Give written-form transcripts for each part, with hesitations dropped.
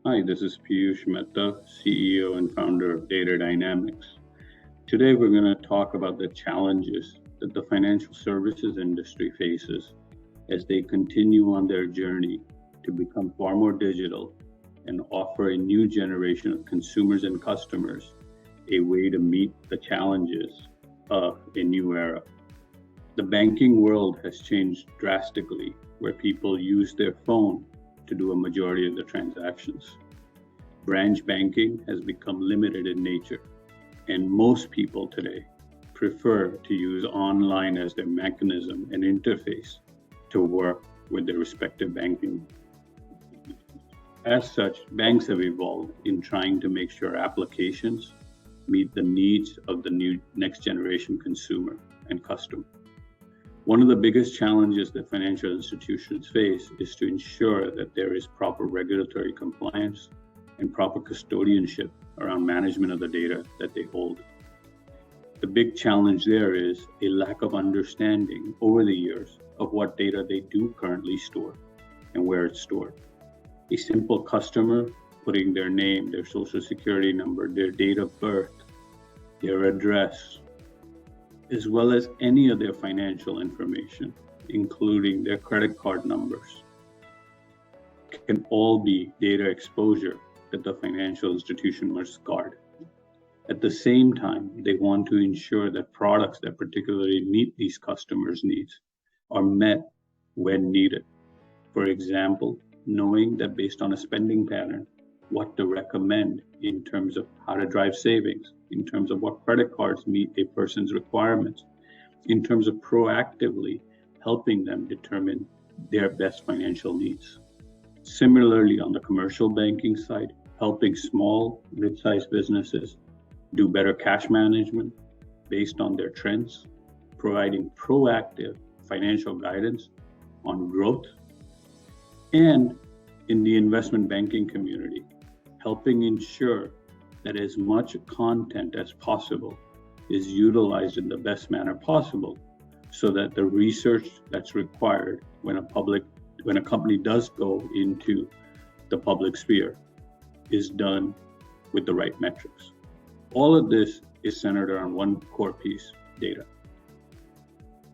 Hi, this is Piyush Mehta, CEO and founder of Data Dynamics. Today, we're going to talk about the challenges that the financial services industry faces as they continue on their journey to become far more digital and offer a new generation of consumers and customers a way to meet the challenges of a new era. The banking world has changed drastically, where people use their phone to do a majority of the transactions. Branch banking has become limited in nature, and most people today prefer to use online as their mechanism and interface to work with their respective banking. As such, banks have evolved in trying to make sure applications meet the needs of the new next generation consumer and customer. One of the biggest challenges that financial institutions face is to ensure that there is proper regulatory compliance and proper custodianship around management of the data that they hold. The big challenge there is a lack of understanding over the years of what data they do currently store and where it's stored. A simple customer putting their name, their social security number, their date of birth, their address, as well as any of their financial information, including their credit card numbers, can all be data exposure that the financial institution must guard. At the same time, they want to ensure that products that particularly meet these customers' needs are met when needed. For example, knowing that based on a spending pattern, what to recommend in terms of how to drive savings, in terms of what credit cards meet a person's requirements, in terms of proactively helping them determine their best financial needs. Similarly, on the commercial banking side, helping small, mid-sized businesses do better cash management based on their trends, providing proactive financial guidance on growth, and in the investment banking community, helping ensure that as much content as possible is utilized in the best manner possible so that the research that's required when a company does go into the public sphere is done with the right metrics. All of this is centered around one core piece: data.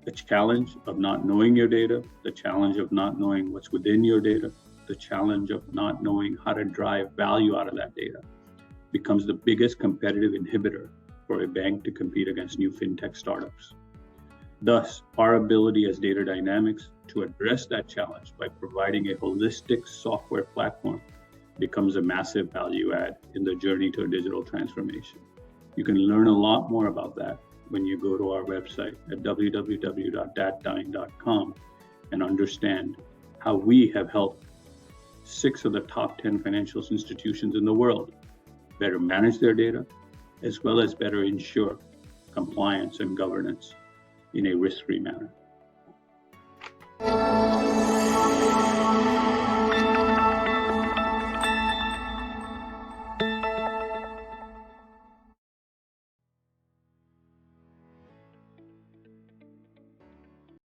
The challenge of not knowing your data, the challenge of not knowing what's within your data, the challenge of not knowing how to drive value out of that data becomes the biggest competitive inhibitor for a bank to compete against new fintech startups. Thus, our ability as Data Dynamics to address that challenge by providing a holistic software platform becomes a massive value add in the journey to a digital transformation. You can learn a lot more about that when you go to our website at www.datdyne.com and understand how we have helped 6 of the top 10 financial institutions in the world better manage their data, as well as better ensure compliance and governance in a risk-free manner.